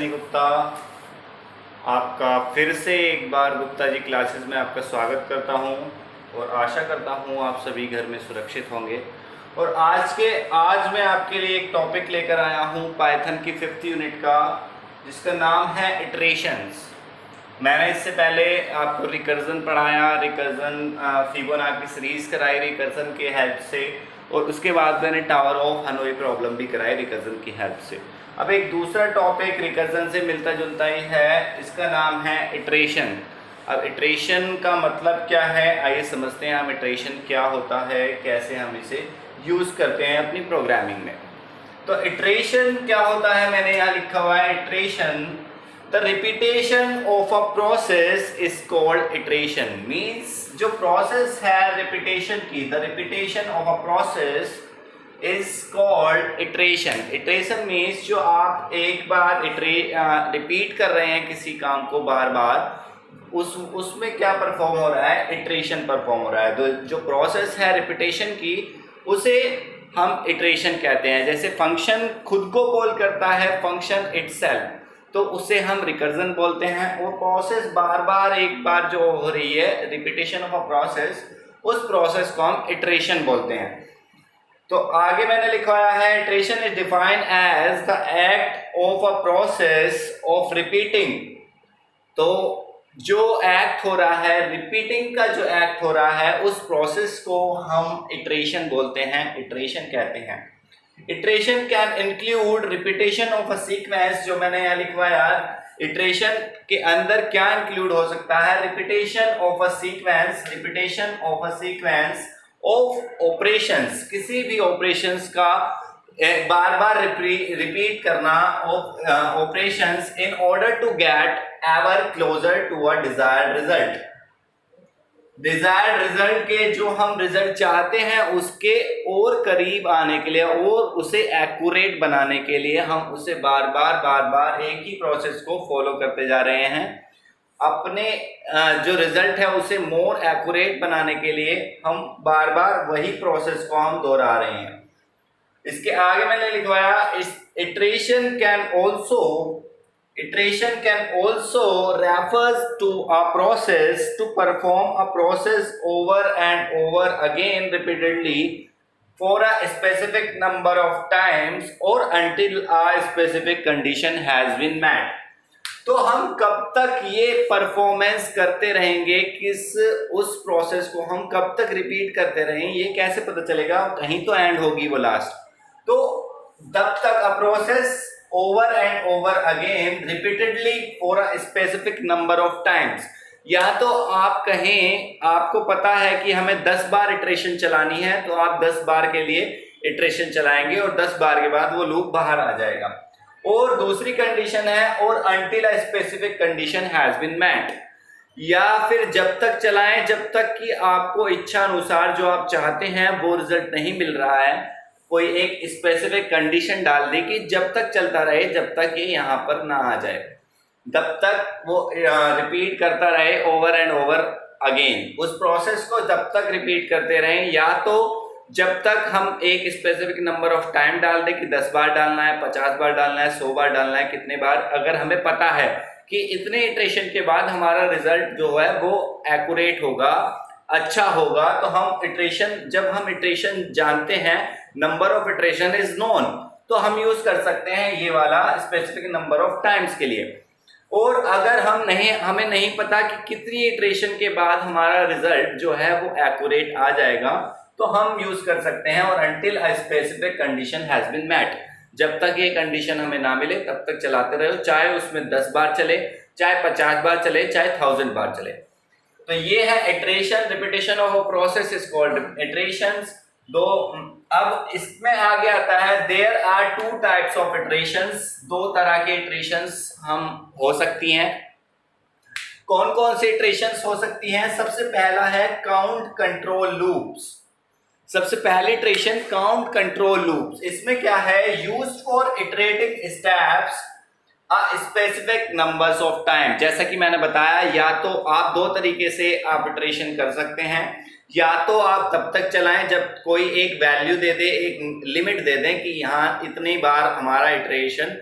सनी गुप्ता आपका फिर से एक बार गुप्ता जी क्लासेस में आपका स्वागत करता हूं और आशा करता हूं आप सभी घर में सुरक्षित होंगे। और आज मैं आपके लिए एक टॉपिक लेकर आया हूं पाइथन की 5th यूनिट का, जिसका नाम है इटरेशंस। मैंने इससे पहले आपको रिकर्जन पढ़ाया, रिकर्जन फिबोनाची सीरीज कराई रिकर्जन के हेल्प से, और उसके बाद मैंने टावर ऑफ हनोई प्रॉब्लम भी कराई रिकर्जन की हेल्प से। अब एक दूसरा टॉपिक रिकर्जन से मिलता जुलता ही है, इसका नाम है इटरेशन। अब इटरेशन का मतलब क्या है, आइए समझते हैं हम इटरेशन क्या होता है, कैसे हम इसे यूज़ करते हैं अपनी प्रोग्रामिंग में। तो इटरेशन क्या होता है, मैंने यहाँ लिखा हुआ है iteration, the repetition of a process is called iteration. Means जो प्रोसेस है रिपीटेशन की, the repetition of a process is called iteration. Iteration means जो आप एक बार रिपीट कर रहे हैं किसी काम को बार बार, उसमें क्या परफॉर्म हो रहा है, इटरेशन परफॉर्म हो रहा है। तो जो प्रोसेस है रिपीटेशन की, उसे हम इटरेशन कहते हैं। जैसे फंक्शन खुद को कॉल करता है, फंक्शन इटसेल्फ, तो उसे हम रिकर्जन बोलते हैं। और प्रोसेस बार बार एक बार जो हो रही है, रिपीटेशन ऑफ अ प्रोसेस, उस प्रोसेस को हम इटरेशन बोलते हैं। तो आगे मैंने लिखवाया है, iteration is defined as the act of a process of repeating. तो जो एक्ट हो रहा है, रिपीटिंग का जो एक्ट हो रहा है, उस प्रोसेस को हम इटरेशन बोलते हैं, इटरेशन कहते हैं। Iteration can include repetition of a sequence. जो मैंने यहाँ लिखवाया, इटरेशन के अंदर क्या इंक्लूड हो सकता है, repetition of a sequence, repetition of a sequence of operations, किसी भी ऑपरेशंस का बार बार रिपीट करना of operations in order to get ever closer to a desired result. Desired result के जो हम रिजल्ट चाहते हैं उसके और करीब आने के लिए और उसे एक्यूरेट बनाने के लिए हम उसे बार बार एक ही प्रोसेस को फॉलो करते जा रहे हैं। अपने जो रिजल्ट है उसे मोर एक्यूरेट बनाने के लिए हम बार बार वही प्रोसेस को हम दोहरा रहे हैं। इसके आगे मैंने लिखवाया, iteration can also refers to a process to perform a process over and over again repeatedly for a specific number of times or until a specific condition has been met। तो हम कब तक ये परफॉर्मेंस करते रहेंगे, उस process को हम कब तक रिपीट करते रहेंगे, ये कैसे पता चलेगा, कहीं तो एंड होगी वो लास्ट। तो तब तक a process over and over again repeatedly for a specific number of times. या तो आप कहें, आपको पता है कि हमें 10 बार इटरेशन चलानी है, तो आप 10 बार के लिए इटरेशन चलाएंगे और 10 बार के बाद वो लूप बाहर आ जाएगा। और दूसरी कंडीशन है, और until a specific condition has been met, या फिर जब तक चलाएं जब तक कि आपको इच्छा अनुसार जो आप चाहते हैं वो रिजल्ट नहीं मिल रहा है। कोई एक स्पेसिफिक कंडीशन डाल दी कि जब तक चलता रहे, जब तक ये यहाँ पर ना आ जाए, तब तक वो रिपीट करता रहे ओवर एंड ओवर अगेन। उस प्रोसेस को तब तक रिपीट करते रहें, या तो जब तक हम एक स्पेसिफिक नंबर ऑफ टाइम डाल दें कि 10 बार डालना है, 50 बार डालना है, 100 बार डालना है, कितने बार, अगर हमें पता है कि इतने इटरेशन के बाद हमारा रिजल्ट जो है वो एक्यूरेट होगा, अच्छा होगा, तो हम इटरेशन, जब हम इटरेशन जानते हैं, number of iteration is known, तो हम यूज कर सकते हैं ये वाला स्पेसिफिक नंबर ऑफ टाइम्स के लिए। और अगर हमें नहीं पता कि कितनी इटरेशन के बाद हमारा रिजल्ट जो है वो एक्यूरेट आ जाएगा, तो हम यूज कर सकते हैं और until a specific condition has been met, जब तक ये कंडीशन हमें ना मिले तब तक चलाते रहो, चाहे उसमें 10 बार चले, चाहे 50 बार चले, चाहे 1000 बार चले। तो ये है iteration, repetition of a process is called iterations. अब इसमें आगे आता है, there are 2 types of iterations. 2 तरह के इटरेशंस हम हो सकती हैं। कौन कौन से इटरेशंस हो सकती हैं? सबसे पहला है काउंट कंट्रोल लूप्स। सबसे पहले इटरेशन काउंट कंट्रोल लूप्स। इसमें क्या है, use for iterating steps a specific numbers of time. जैसा कि मैंने बताया, या तो आप 2 तरीके से आप इटरेशन कर सकते हैं, या तो आप तब तक चलाएं जब कोई एक वैल्यू दे दे, एक लिमिट दे दें कि यहाँ इतनी बार हमारा इटरेशन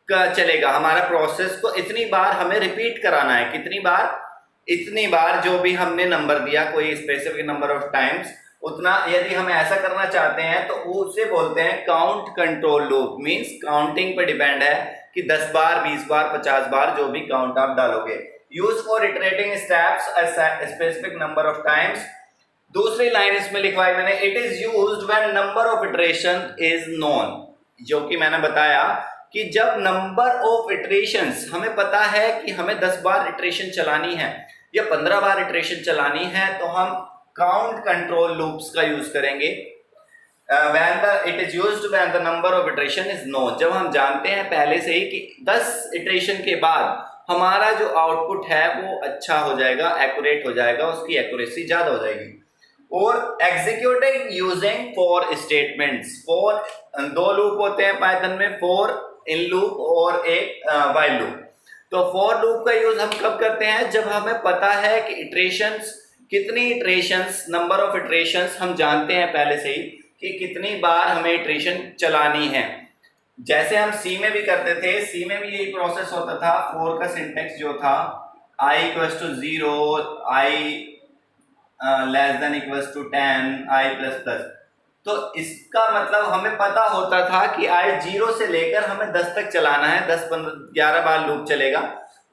चलेगा, हमारा प्रोसेस को इतनी बार हमें रिपीट कराना है। कितनी बार? इतनी बार जो भी हमने नंबर दिया, कोई स्पेसिफिक नंबर ऑफ टाइम्स, उतना। यदि हम ऐसा करना चाहते हैं तो उसे बोलते हैं count control loop. Means counting पे डिपेंड है कि 10 बार, 20 बार, 50 बार, जो भी काउंट आप डालोगे। Use for iterating steps a specific number of times. दूसरी लाइन इसमें लिखवाई मैंने, it is used when number of iteration is known. जो कि मैंने बताया कि जब नंबर ऑफ इटरेशंस हमें पता है कि हमें 10 बार इटरेशन चलानी है या 15 बार इटरेशन चलानी है, तो हम काउंट कंट्रोल लूप्स का यूज करेंगे। It is used when the number of iteration is known. जब हम जानते हैं पहले से ही कि 10 इटरेशन के बाद हमारा जो आउटपुट है वो अच्छा हो जाएगा, एक्यूरेट हो जाएगा, उसकी एक्यूरेसी ज्यादा हो जाएगी। और executing using for statements. For, 2 loop होते हैं पाइथन में, फॉर इन लूप और एक व्हाइल लूप। तो फॉर लूप का यूज हम कब करते हैं? जब हमें पता है कि इटरेशंस, कितनी इटरेशंस, नंबर ऑफ इटरेशंस हम जानते हैं पहले से ही कि कितनी बार हमें इटरेशन चलानी है। जैसे हम सी में भी करते थे, सी में भी यही प्रोसेस होता था। फॉर का सिंटेक्स जो था, i equals to 0, i less than equals to 10, i plus plus. तो इसका मतलब हमें पता होता था कि i 0 से लेकर हमें 10 तक चलाना है, 10, 15, 11 बार लूप चलेगा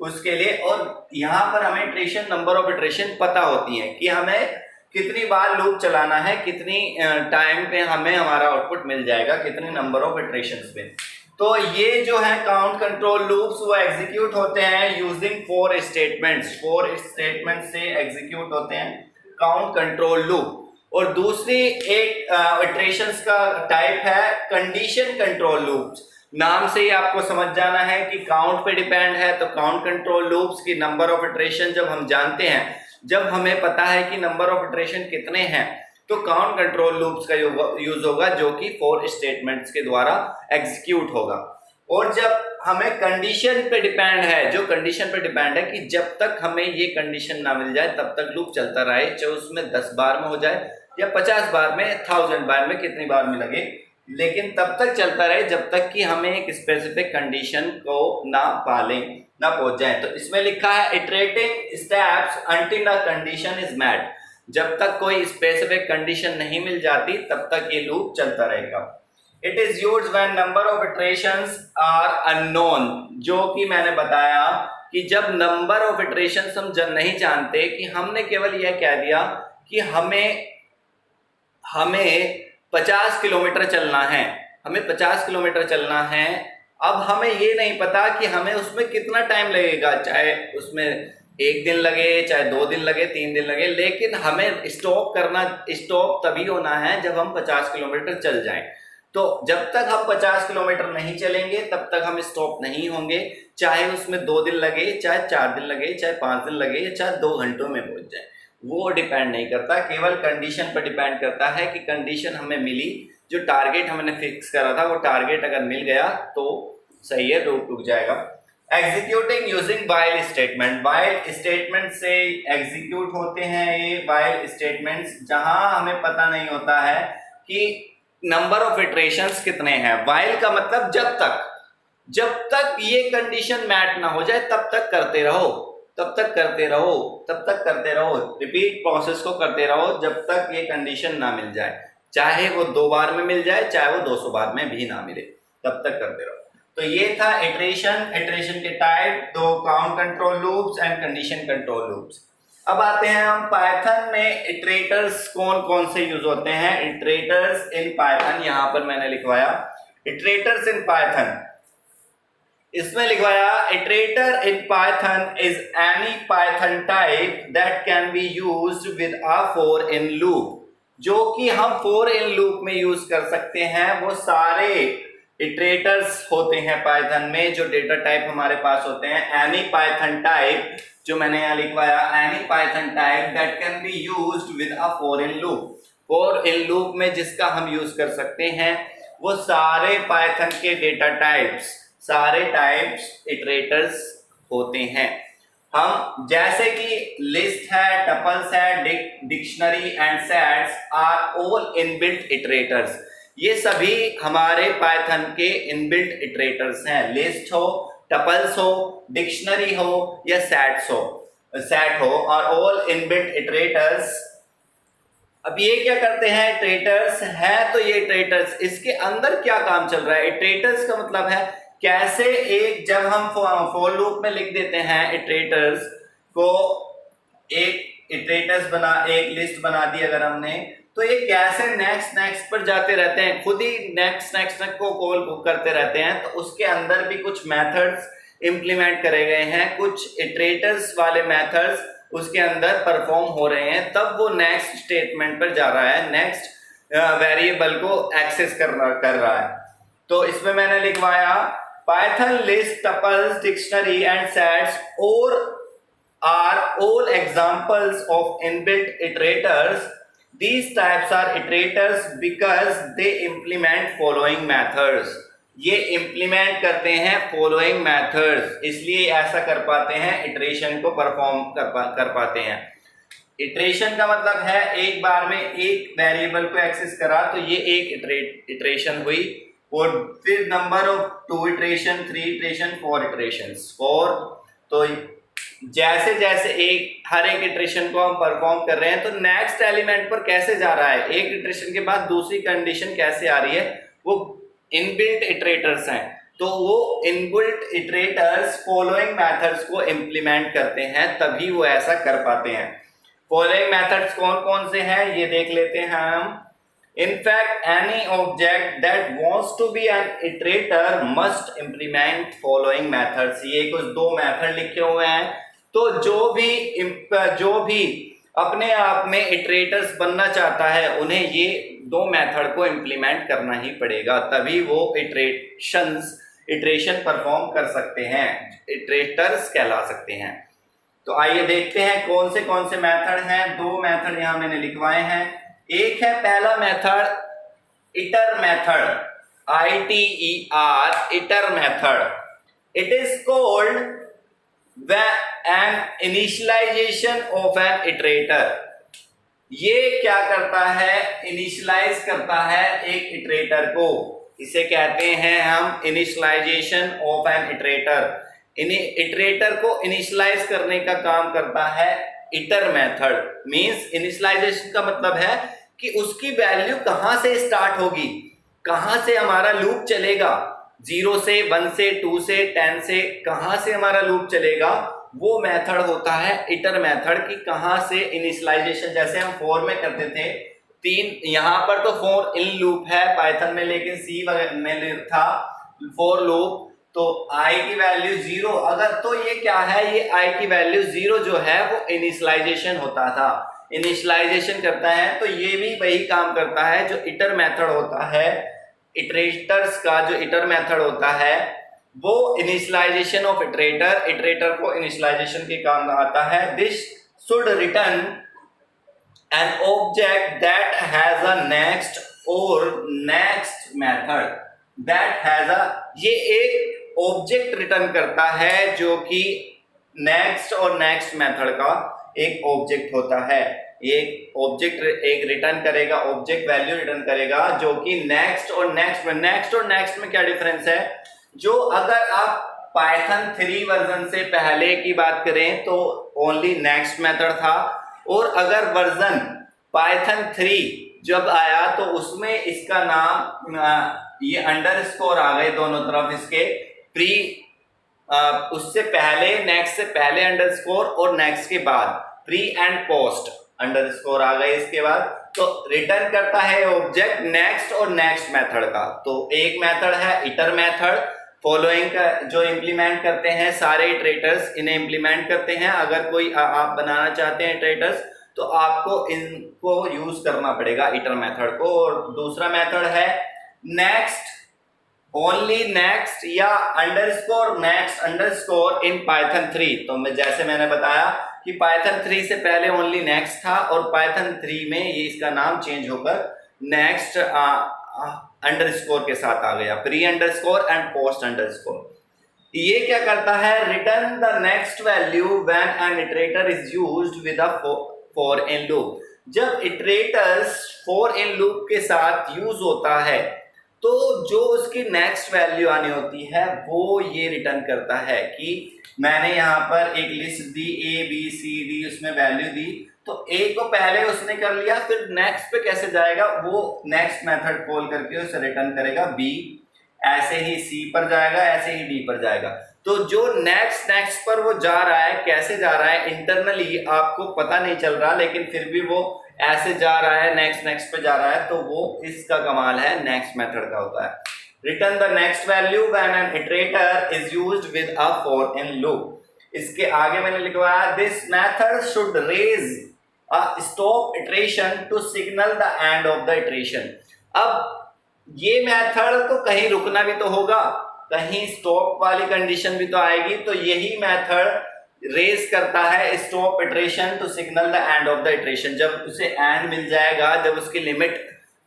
उसके लिए। और यहाँ पर हमें इटरेशन, नंबर ऑफ इटरेशन पता होती है कि हमें कितनी बार लूप चलाना है, कितनी टाइम पे हमें हमारा आउटपुट मिल जाएगा, कितने नंबर ऑफ इटरेशंस पे। तो ये जो है काउंट कंट्रोल लूप्स, वो एग्जीक्यूट होते हैं using for statements. For statement से एग्जीक्यूट होते हैं काउंट कंट्रोल लूप। और दूसरी एक इटरेशंस का टाइप है कंडीशन कंट्रोल लूप्स। नाम से ही आपको समझ जाना है कि काउंट पे डिपेंड है, तो काउंट कंट्रोल लूप्स की नंबर ऑफ इटरेशन जब हम जानते हैं, जब हमें पता है कि नंबर ऑफ इटरेशन कितने हैं, तो काउंट कंट्रोल लूप्स का यूज होगा, जो कि फॉर स्टेटमेंट्स के द्वारा एग्जीक्यूट होगा। और जब हमें कंडीशन पे डिपेंड है, जो कंडीशन पे डिपेंड है कि जब तक हमें ये कंडीशन ना मिल जाए तब तक लूप चलता रहे, चाहे उसमें 10 बार में हो जाए या 50 बार में, 1000 बार में, कितनी बार में लगे, लेकिन तब तक चलता रहे जब तक कि हमें एक स्पेसिफिक कंडीशन को ना पालें, ना पहुंच जाए। तो इसमें लिखा है iterating steps until a condition is met. जब तक कोई स्पेसिफिक कंडीशन नहीं मिल जाती तब तक ये लूप चलता रहेगा। It is used when number of iterations are unknown. जो कि मैंने बताया कि जब नंबर ऑफ इटरेशंस हम जब नहीं जानते, कि हमने केवल यह कह दिया कि हमें 50 किलोमीटर चलना है, हमें 50 किलोमीटर चलना है। अब हमें ये नहीं पता कि हमें उसमें कितना टाइम लगेगा, चाहे उसमें 1 दिन लगे, चाहे 2 दिन लगे, 3 दिन लगे, लेकिन हमें स्टॉप तभी होना है जब हम 50 किलोमीटर चल जाएं। तो जब तक हम 50 किलोमीटर नहीं चलेंगे तब तक हम स्टॉप नहीं होंगे, चाहे उसमें 2 दिन लगे, चाहे 4 दिन लगे, चाहे 5 दिन लगे, या चाहे 2 घंटों में पहुंच जाए। वो डिपेंड नहीं करता, केवल कंडीशन पर डिपेंड करता है कि कंडीशन हमें मिली, जो टारगेट हमने फिक्स करा था वो टारगेट अगर मिल गया तो सही है, रुक जाएगा। Executing using while statement. While statement से एग्जीक्यूट होते हैं ये वाइल स्टेटमेंट्स, जहां हमें पता नहीं होता है कि नंबर ऑफ इटरेशंस कितने हैं। वाइल का मतलब जब तक ये कंडीशन मैट ना हो जाए तब तक करते रहो, तब तक करते रहो, तब तक करते रहो, रिपीट प्रोसेस को करते रहो जब तक ये कंडीशन ना मिल जाए, चाहे वो 2 बार में मिल जाए, चाहे वो 200 बार में भी ना मिले, तब तक करते रहो। तो ये था इटरेशन के type, 2 count control loops and condition control loops. अब आते हैं हम पाइथन में इटरेटर्स कौन कौन से यूज होते हैं। इटरेटर्स इन पाइथन, यहां पर मैंने लिखवाया इटरेटर्स इन पाइथन। इसमें लिखवाया iterator in Python is any Python type that can be used with a for in loop. जो कि हम फॉर इन लूप में यूज कर सकते हैं, वो सारे इटरेटर्स होते हैं पाइथन में, जो डेटा टाइप हमारे पास होते हैं। एनी पाइथन टाइप, जो मैंने यहाँ लिखवाया, any Python type that can be used with a for in loop. For in loop में जिसका हम यूज कर सकते हैं वो सारे पाइथन के डेटा टाइप्स, सारे टाइप्स इटरेटर्स होते हैं। हम जैसे कि लिस्ट है, टपल्स है, dictionary and sets are all inbuilt iterators. ये सभी हमारे पाइथन के इनबिल्ट इटरेटर्स हैं। लिस्ट हो, टपल्स हो, डिक्शनरी हो या सेट हो और ऑल इनबिल्ट इटरेटर्स। अब ये क्या करते हैं, इटरेटर्स है तो ये इटरेटर्स, इसके अंदर क्या काम चल रहा है। इटरेटर्स का मतलब है कैसे एक, जब हम फॉर लूप में लिख देते हैं इटरेटर्स को, एक लिस्ट बना दी अगर हमने, तो ये कैसे नेक्स्ट पर जाते रहते हैं, खुद ही नेक्स्ट को कॉल करते रहते हैं। तो उसके अंदर भी कुछ मेथड्स इंप्लीमेंट करे गए हैं, कुछ इटरेटर्स वाले मेथड्स उसके अंदर परफॉर्म हो रहे हैं, तब वो नेक्स्ट स्टेटमेंट पर जा रहा है, नेक्स्ट वेरिएबल को एक्सेस कर रहा है। तो इसमें मैंने लिखवाया Python list, tuples, dictionary and sets और are all examples of inbuilt iterators. These types are iterators because they implement following methods. ये implement करते हैं following methods, इसलिए ऐसा कर पाते हैं, iteration को perform कर पाते हैं। iteration का मतलब है एक बार में एक वेरिएबल को एक्सेस करा तो ये एक iteration हुई, और फिर number of 2 iteration, 3 iteration, 4 iterations, 4। तो जैसे जैसे हर एक इटरेशन को हम परफॉर्म कर रहे हैं तो नेक्स्ट एलिमेंट पर कैसे जा रहा है, एक इटरेशन के बाद दूसरी कंडीशन कैसे आ रही है, वो इनबिल्ट इटरेटर्स हैं। तो वो इनबिल्ट इटरेटर्स फॉलोइंग मेथड्स को इंप्लीमेंट करते हैं, तभी वो ऐसा कर पाते हैं। फॉलोइंग मेथड्स कौन कौन से हैं ये देख लेते हैं हम। In fact, any object that wants to be an iterator must implement following methods। ये कुछ 2 मेथड लिखे हुए हैं, तो जो भी अपने आप में इटरेटर्स बनना चाहता है उन्हें ये 2 मेथड को इंप्लीमेंट करना ही पड़ेगा, तभी वो इटरेशन परफॉर्म कर सकते हैं, इटरेटर्स कहला सकते हैं। तो आइए देखते हैं कौन से मेथड हैं। 2 मेथड यहां मैंने लिखवाए हैं। एक है पहला method hitter method, ITER, hitter method. It is called an initialization of an iterator। ये क्या करता है, इनिशियलाइज करता है एक इटरेटर को, इसे कहते हैं हम initialization of an iterator. Iterator को इनिशियलाइज करने का काम करता है इटर मेथड। मींस इनिशियलाइजेशन का मतलब है कि उसकी वैल्यू कहां से स्टार्ट होगी, कहां से हमारा लूप चलेगा, 0 से 1 से 2 से 10 से कहां से हमारा लूप चलेगा, वो मेथड होता है इटर मेथड की। कहां से इनिशियलाइजेशन, जैसे हम फॉर में करते थे 3, यहां पर तो फॉर इन लूप है पाइथन में, लेकिन सी में था फॉर लूप, तो i की वैल्यू 0 अगर, तो ये क्या है, ये i की वैल्यू 0 जो है वो इनिशियलाइजेशन होता था, इनिशियलाइजेशन करता है। तो ये भी वही काम करता है जो इटर मेथड होता है। इटरेटर्स का जो इटर मेथड होता है वो इनिशियलाइजेशन ऑफ इटरेटर को इनिशियलाइजेशन के काम आता है। This should return an object that has a next और next method, that has a, ये एक ऑब्जेक्ट रिटर्न करता है जो कि नेक्स्ट और नेक्स्ट मेथड का एक ऑब्जेक्ट होता है। एक ऑब्जेक्ट एक रिटर्न करेगा, ऑब्जेक्ट वैल्यू रिटर्न करेगा जो कि नेक्स्ट और नेक्स्ट में क्या डिफरेंस है, जो अगर आप पाइथन 3 वर्जन से पहले की बात करें तो ओनली नेक्स्ट मेथड था, और अगर वर्जन पाइथन 3 जब आया तो उसमें इसका नाम ये अंडरस्कोर आ गए दोनों तरफ इसके, प्री उससे पहले, नेक्स्ट से पहले अंडरस्कोर और नेक्स्ट के बाद प्री एंड पोस्ट अंडरस्कोर आ गए इसके बाद। तो रिटर्न करता है ऑब्जेक्ट नेक्स्ट और नेक्स्ट मेथड का। तो एक मेथड है इटर मेथड, फॉलोइंग का जो इंप्लीमेंट करते हैं सारे इटरेटर्स, इन्हें इंप्लीमेंट करते हैं। अगर कोई आप बनाना चाहते हैं इटरेटर्स तो आपको इनको यूज करना पड़ेगा इटर मेथड को। और दूसरा मेथड है नेक्स्ट, ओनली नेक्स्ट या underscore next underscore in Python 3। तो मैं जैसे मैंने बताया कि पाइथन 3 से पहले ओनली नेक्स्ट था और पाइथन 3 में ये इसका नाम चेंज होकर नेक्स्ट अंडरस्कोर के साथ आ गया, pre underscore and post underscore. ये क्या करता है, return the next value when an iterator is used with a for in loop. जब इटरेटर्स फॉर इन लूप के साथ यूज होता है तो जो उसकी नेक्स्ट वैल्यू आनी होती है वो ये रिटर्न करता है कि मैंने यहाँ पर एक लिस्ट दी ए बी सी डी, उसमें वैल्यू दी, तो ए को पहले उसने कर लिया, फिर नेक्स्ट पे कैसे जाएगा, वो नेक्स्ट मेथड कॉल करके उसे रिटर्न करेगा बी, ऐसे ही सी पर जाएगा, ऐसे ही डी पर जाएगा। तो जो नेक्स्ट पर वो जा रहा है, कैसे जा रहा है इंटरनली आपको पता नहीं चल रहा, लेकिन फिर भी वो ऐसे जा रहा है, नेक्स्ट पे जा रहा है, तो वो इसका कमाल है, नेक्स्ट मेथड का होता है। Return the next value when an iterator is used with a for in loop. इसके आगे मैंने लिखवाया this method should raise a stop iteration to signal the end of the iteration. अब ये मेथड तो कहीं रुकना भी तो होगा, कहीं स्टॉप वाली कंडीशन भी तो आएगी, तो यही मेथड रेज करता है stop iteration to signal the end of the iteration. जब उसे एंड मिल जाएगा, जब उसकी लिमिट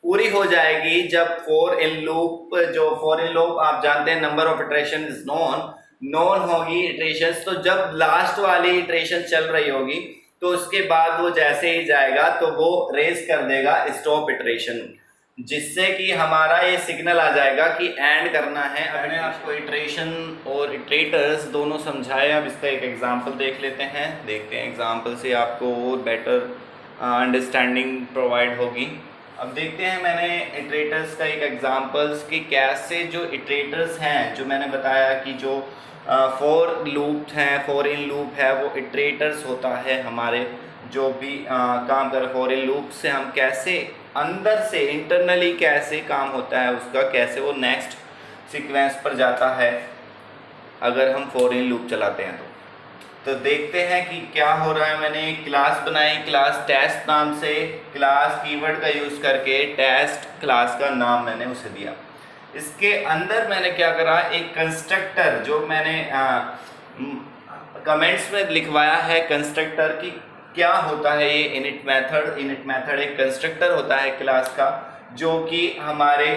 पूरी हो जाएगी, जब फॉर इन लूप, जो फॉर इन लूप आप जानते हैं number of iteration is non होगी इटरेशंस, तो जब लास्ट वाली इटरेशन चल रही होगी तो उसके बाद वो जैसे ही जाएगा तो वो रेज कर देगा स्टॉप इटरेशन, जिससे कि हमारा ये सिग्नल आ जाएगा कि एंड करना है। अब मैंने आपको इटरेशन और इटरेटर्स दोनों समझाए, अब इसका एक एग्जांपल देख लेते हैं, देखते हैं एग्जांपल से आपको और बेटर अंडरस्टैंडिंग प्रोवाइड होगी। अब देखते हैं मैंने इटरेटर्स का एक एग्जांपल्स कि कैसे जो इटरेटर्स हैं, जो मैंने बताया कि जो फॉर लूप हैं, फॉर इन लूप है, वो इटरेटर्स होता है हमारे जो भी काम कर फॉर इन लूप से हम कैसे अंदर से इंटरनली कैसे काम होता है उसका, कैसे वो नेक्स्ट सीक्वेंस पर जाता है अगर हम फॉर इन लूप चलाते हैं। तो देखते हैं कि क्या हो रहा है। मैंने एक क्लास बनाई, क्लास टेस्ट नाम से, क्लास कीवर्ड का यूज़ करके टेस्ट क्लास का नाम मैंने उसे दिया। इसके अंदर मैंने क्या करा, एक कंस्ट्रक्टर जो मैंने कमेंट्स में लिखवाया है कंस्ट्रक्टर की क्या होता है ये इनिट मेथड एक कंस्ट्रक्टर होता है क्लास का, जो कि हमारे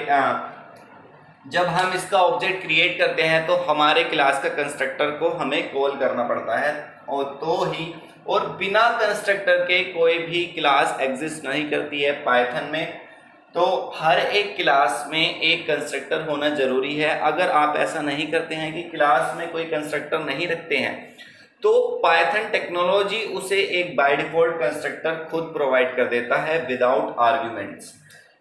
जब हम इसका ऑब्जेक्ट क्रिएट करते हैं तो हमारे क्लास का कंस्ट्रक्टर को हमें कॉल करना पड़ता है, और बिना कंस्ट्रक्टर के कोई भी क्लास एग्जिस्ट नहीं करती है पाइथन में। तो हर एक क्लास में एक कंस्ट्रक्टर होना ज़रूरी है। अगर आप ऐसा नहीं करते हैं कि क्लास में कोई कंस्ट्रक्टर नहीं रखते हैं तो पाइथन टेक्नोलॉजी उसे एक बाय डिफ़ॉल्ट कंस्ट्रक्टर खुद प्रोवाइड कर देता है विदाउट आर्ग्यूमेंट्स।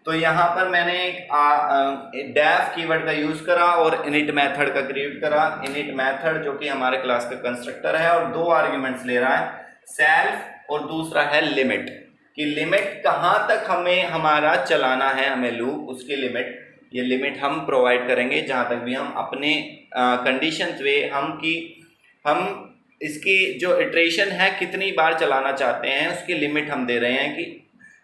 तो यहाँ पर मैंने एक डेफ कीवर्ड का यूज़ करा और इनिट मेथड का क्रिएट करा। इनिट मेथड जो कि हमारे क्लास का कंस्ट्रक्टर है और दो आर्ग्यूमेंट्स ले रहा है, सेल्फ और दूसरा है लिमिट, कि लिमिट कहाँ तक हमें हमारा चलाना है, हमें लूप उसकी लिमिट, ये लिमिट हम प्रोवाइड करेंगे जहाँ तक भी हम अपने कंडीशन वे हम इसकी जो इटरेशन है कितनी बार चलाना चाहते हैं उसकी लिमिट हम दे रहे हैं कि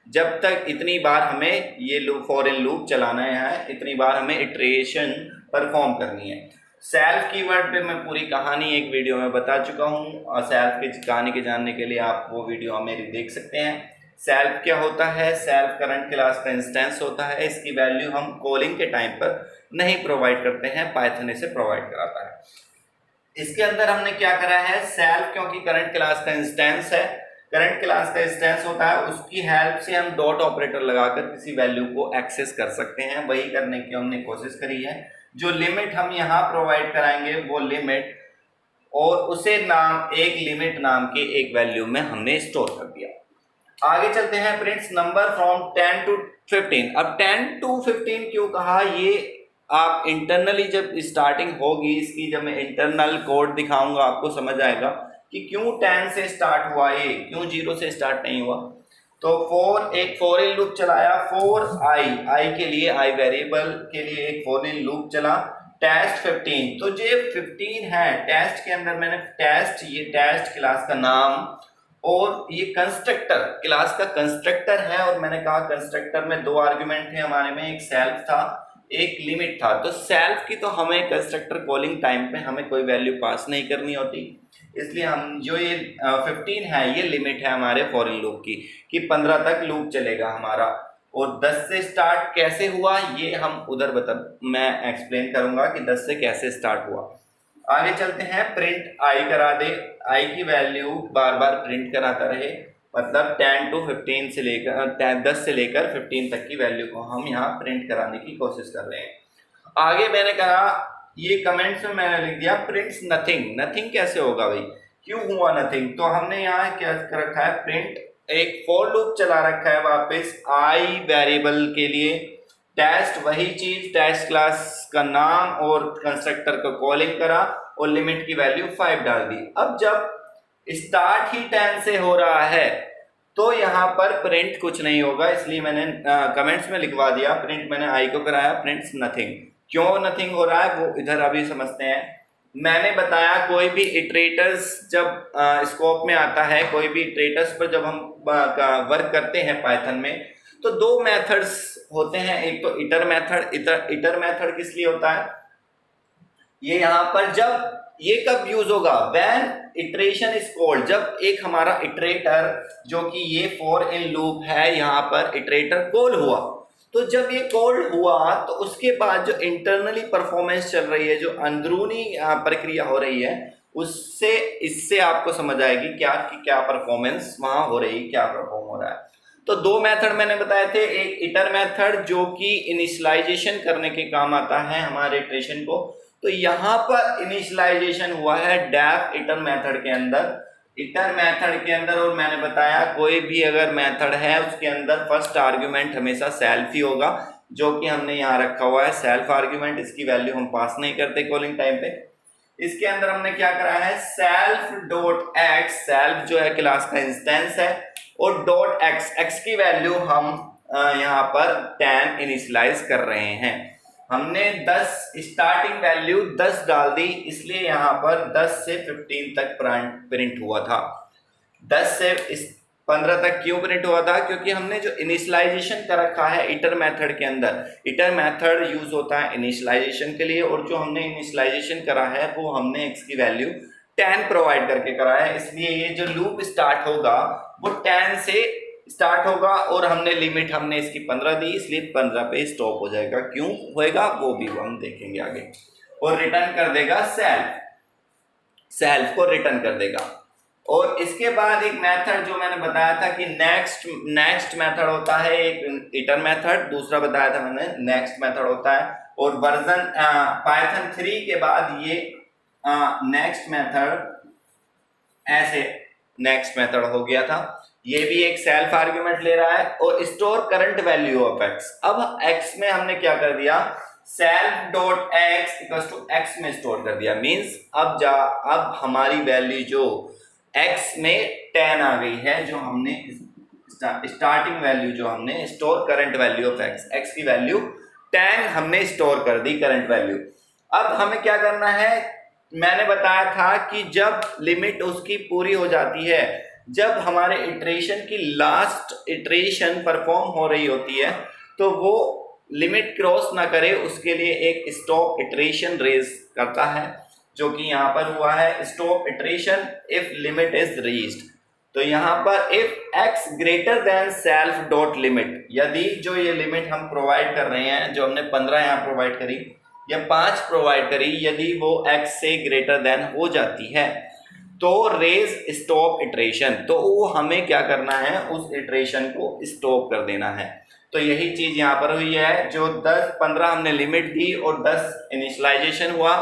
जब तक इतनी बार हमें ये लूप फॉर इन लूप चलाना है, इतनी बार हमें इटरेशन परफॉर्म करनी है। सेल्फ कीवर्ड पे मैं पूरी कहानी एक वीडियो में बता चुका हूँ और सेल्फ की कहानी के जानने के लिए आप वो वीडियो मेरी देख सकते हैं। सेल्फ क्या होता है, सेल्फ करंट क्लास का इंस्टेंस होता है, इसकी वैल्यू हम कॉलिंग के टाइम पर नहीं प्रोवाइड करते हैं, पाइथन इसे प्रोवाइड कराता है। इसके अंदर हमने क्या करा है, सेल्फ क्योंकि करंट क्लास का इंस्टेंस है, करंट क्लास का इंस्टेंस होता है, उसकी हेल्प से हम डॉट ऑपरेटर लगाकर किसी वैल्यू को एक्सेस कर सकते हैं, वही करने की हमने कोशिश करी है। जो लिमिट हम यहाँ प्रोवाइड कराएंगे वो लिमिट, और उसे एक लिमिट नाम के एक वैल्यू में हमने स्टोर कर दिया। आगे चलते हैं प्रिंट्स नंबर फ्रॉम 10 to 15। अब 10 to 15 क्यों कहा, ये आप इंटरनली जब स्टार्टिंग होगी इसकी, जब मैं इंटरनल कोड दिखाऊंगा आपको समझ आएगा कि क्यों 10 से स्टार्ट हुआ, ये क्यों 0 से स्टार्ट नहीं हुआ। तो एक फॉर इन लूप चलाया, फॉर आई के लिए, आई वेरिएबल के लिए एक फॉर इन लूप चला, टेस्ट 15। तो जो 15 है टेस्ट के अंदर मैंने टेस्ट, ये टेस्ट क्लास का नाम और ये कंस्ट्रक्टर क्लास का कंस्ट्रक्टर है, और मैंने कहा कंस्ट्रक्टर में दो आर्ग्यूमेंट थे हमारे में, एक सेल्फ था एक लिमिट था। तो सेल्फ की तो हमें कंस्ट्रक्टर कॉलिंग टाइम पे हमें कोई वैल्यू पास नहीं करनी होती, इसलिए हम जो ये 15 है ये लिमिट है हमारे फॉर इन लूप की कि 15 तक लूप चलेगा हमारा। और 10 से स्टार्ट कैसे हुआ ये हम उधर मैं एक्सप्लेन करूंगा कि 10 से कैसे स्टार्ट हुआ। आगे चलते हैं, प्रिंट आई करा दे, आई की वैल्यू बार बार प्रिंट कराता रहे। मतलब 10 to 15 से लेकर 10 से लेकर 15 तक की वैल्यू को हम यहाँ प्रिंट कराने की कोशिश कर रहे हैं। आगे मैंने कहा, ये कमेंट्स में मैंने लिख दिया प्रिंट्स नथिंग। नथिंग कैसे होगा भाई, क्यों हुआ नथिंग? तो हमने यहाँ क्या कर रखा है, प्रिंट एक फॉर लूप चला रखा है वापस आई वेरिएबल के लिए। टेस्ट वही चीज, टेस्ट क्लास का नाम और कंस्ट्रक्टर को कॉलिंग करा और लिमिट की वैल्यू 5 डाल दी। अब जब स्टार्ट ही 10 से हो रहा है तो यहाँ पर प्रिंट कुछ नहीं होगा, इसलिए मैंने कमेंट्स में लिखवा दिया प्रिंट, मैंने आई को कराया प्रिंट्स नथिंग। क्यों नथिंग हो रहा है वो इधर अभी समझते हैं। मैंने बताया कोई भी इटरेटर्स जब स्कोप में आता है, कोई भी इटरेटर्स पर जब हम वर्क करते हैं पाइथन में, तो दो मेथड्स होते हैं। एक तो इटर मेथड। इटर मेथड किस लिए होता है, ये यहाँ पर जब ये कब यूज होगा, व्हेन इटरेशन इज कॉल्ड, जब एक हमारा इटरेटर जो कि ये फॉर इन लूप है, यहाँ पर इटरेटर कॉल हुआ, तो जब ये कॉल हुआ तो उसके बाद जो इंटरनली परफॉर्मेंस चल रही है, जो अंदरूनी प्रक्रिया हो रही है, उससे इससे आपको समझ आएगी क्या परफॉर्मेंस वहां हो रही, क्या परफॉर्म हो रहा है। तो दो मेथड मैंने बताए थे, एक इटर मेथड जो कि इनिशियलाइजेशन करने के काम आता है हमारे इटरेशन को, तो यहाँ पर इनिशियलाइजेशन हुआ है डेफ इटर मेथड के अंदर। इटर मेथड के अंदर, और मैंने बताया कोई भी अगर मेथड है उसके अंदर फर्स्ट आर्ग्यूमेंट हमेशा सेल्फ ही होगा, जो कि हमने यहाँ रखा हुआ है सेल्फ आर्ग्यूमेंट। इसकी वैल्यू हम पास नहीं करते कॉलिंग टाइम पे। इसके अंदर हमने क्या करा है, सेल्फ डॉट एक्स, सेल्फ जो है क्लास का इंस्टेंस है, और डॉट एक्स, एक्स की वैल्यू हम यहाँ पर 10 इनिशियलाइज कर रहे हैं। हमने 10 स्टार्टिंग वैल्यू 10 डाल दी, इसलिए यहाँ पर 10 से 15 तक प्रिंट हुआ था। 10 से 15 तक क्यों प्रिंट हुआ था, क्योंकि हमने जो इनिशियलाइजेशन कर रखा है इटर मेथड के अंदर, इटर मेथड यूज होता है इनिशियलाइजेशन के लिए, और जो हमने इनिशियलाइजेशन करा है वो हमने x की वैल्यू 10 प्रोवाइड करके करा है। इसलिए ये जो लूप स्टार्ट होगा वो 10 से स्टार्ट होगा, और हमने लिमिट हमने इसकी 15 दी, इसलिए 15 पे स्टॉप हो जाएगा। क्यों होएगा वो भी हम देखेंगे आगे। और रिटर्न कर देगा सेल्फ को रिटर्न कर देगा। और इसके बाद एक मेथड जो मैंने बताया था कि नेक्स्ट मेथड होता है, एक इटर मेथड, दूसरा बताया था मैंने नेक्स्ट मेथड होता है। और वर्जन पाइथन 3 के बाद ये नेक्स्ट मेथड ऐसे नेक्स्ट मेथड हो गया था। ये भी एक सेल्फ आर्ग्यूमेंट ले रहा है, और store current value of X. अब एक्स में हमने क्या कर दिया, self dot X equals to X में स्टोर कर दिया। मींस अब हमारी वैल्यू जो एक्स में 10 आ गई है, जो हमने स्टार्टिंग वैल्यू जो हमने store current value of x, x की वैल्यू 10 हमने स्टोर कर दी करंट वैल्यू। अब हमें क्या करना है, मैंने बताया था कि जब लिमिट उसकी पूरी हो जाती है, जब हमारे इटरेशन की लास्ट इटरेशन परफॉर्म हो रही होती है, तो वो लिमिट क्रॉस ना करे उसके लिए एक स्टॉप इटरेशन रेज करता है, जो कि यहाँ पर हुआ है stop iteration if limit is reached. तो यहाँ पर if x greater than self dot limit, यदि जो ये लिमिट हम प्रोवाइड कर रहे हैं, जो हमने 15 यहाँ प्रोवाइड करी या 5 प्रोवाइड करी, यदि वो x से ग्रेटर देन हो जाती है तो रेज स्टॉप इटरेशन, तो वो हमें क्या करना है, उस इटरेशन को स्टॉप कर देना है। तो यही चीज यहाँ पर हुई है, जो 15 हमने लिमिट दी और 10 इनिशियलाइजेशन हुआ,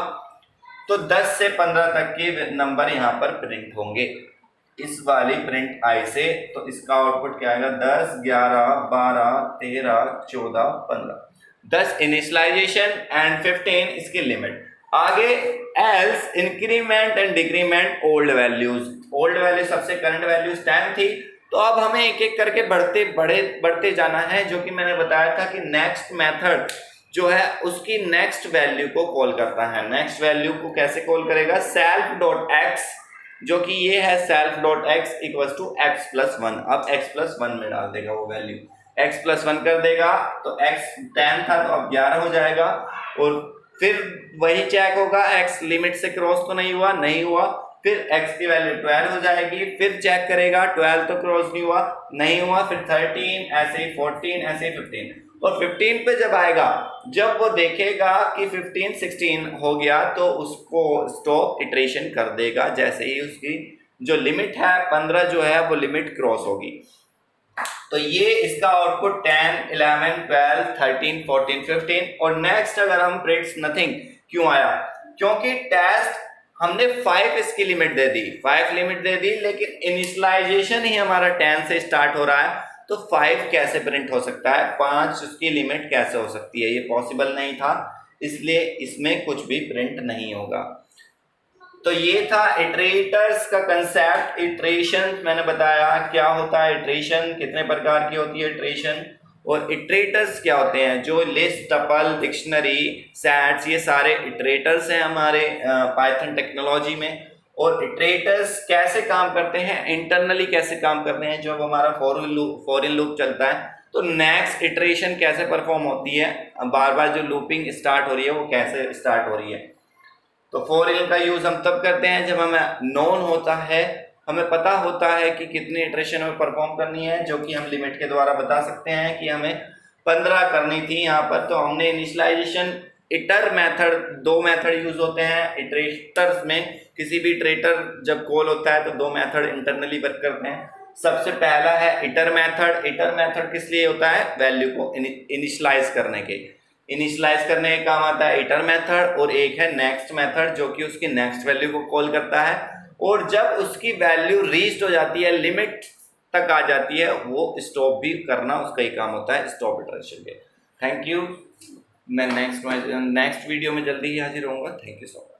तो 10 से 15 तक के नंबर यहाँ पर प्रिंट होंगे इस वाली प्रिंट आई से। तो इसका आउटपुट क्या आएगा, 10, 11, 12, 13, 14, 15। 10 इनिशियलाइजेशन एंड 15 इसकी लिमिट। आगे else increment and decrement old values. Old value सबसे करंट वैल्यूज 10 थी, तो अब हमें एक एक करके बढ़ते जाना है, जो कि मैंने बताया था कि नेक्स्ट मेथड जो है उसकी नेक्स्ट वैल्यू को कॉल करता है। नेक्स्ट वैल्यू को कैसे कॉल करेगा, सेल्फ डॉट एक्स, जो कि ये है self dot X equals to X plus 1। अब एक्स प्लस 1 में डाल देगा वो वैल्यू, एक्स प्लस 1 कर देगा, तो एक्स 10 था तो अब 11 हो जाएगा। और फिर वही चेक होगा, एक्स लिमिट से क्रॉस तो नहीं हुआ, फिर x की वैल्यू 12 हो जाएगी, फिर चेक करेगा 12 तो क्रॉस नहीं हुआ, फिर 13, ऐसे ही 14, ऐसे ही 15, और 15 पे जब आएगा, जब वो देखेगा कि 15, 16 हो गया, तो उसको स्टॉप इटरेशन कर देगा। जैसे ही उसकी जो लिमिट है 15 जो है वो लिमिट क्रॉस होगी। तो ये इसका आउटपुट 10, 11, 12, 13, 14, 15 और नेक्स्ट अगर हम प्रिंट्स नथिंग क्यों आया, क्योंकि टेस्ट हमने 5 इसकी लिमिट दे दी, 5 लिमिट दे दी, लेकिन इनिशियलाइजेशन ही हमारा 10 से स्टार्ट हो रहा है, तो 5 कैसे प्रिंट हो सकता है, 5 उसकी लिमिट कैसे हो सकती है, ये पॉसिबल नहीं था, इसलिए इसमें कुछ भी प्रिंट नहीं होगा। तो ये था इटरेटर्स का कंसेप्ट। इटरेशन मैंने बताया क्या होता है, इटरेशन कितने प्रकार की होती है इटरेशन, और इटरेटर्स क्या होते हैं, जो लिस्ट, टपल, डिक्शनरी, सेट्स, ये सारे इटरेटर्स हैं हमारे पाइथन टेक्नोलॉजी में। और इटरेटर्स कैसे काम करते हैं, इंटरनली कैसे काम करते हैं, जब हमारा फॉर इन लूप चलता है तो नेक्स्ट इटरेशन कैसे परफॉर्म होती है, बार बार जो लूपिंग स्टार्ट हो रही है वो कैसे स्टार्ट हो रही है। तो फॉर इन का यूज हम तब करते हैं जब हमें नोन होता है, हमें पता होता है कि कितनी इटरेशन हमें परफॉर्म करनी है, जो कि हम लिमिट के द्वारा बता सकते हैं कि हमें 15 करनी थी यहाँ पर। तो हमने initialization iter method, 2 method use होते हैं इटरेटर्स में, किसी भी इटरेटर जब कॉल होता है तो 2 मेथड इंटरनली वर्क करते हैं। सबसे पहला है इटर मेथड। इटर मेथड किस लिए होता है, वैल्यू को इनिशियलाइज करने के, इनिशियलाइज करने का काम आता है इटर मेथड। और एक है नेक्स्ट मेथड जो कि उसकी नेक्स्ट वैल्यू को कॉल करता है, और जब उसकी वैल्यू रीच्ड हो जाती है, लिमिट तक आ जाती है, वो स्टॉप भी करना उसका ही काम होता है, स्टॉप इटरेशन के। Thank you. मैं नेक्स्ट वीडियो में जल्दी ही हाजिर होऊंगा। Thank you so much.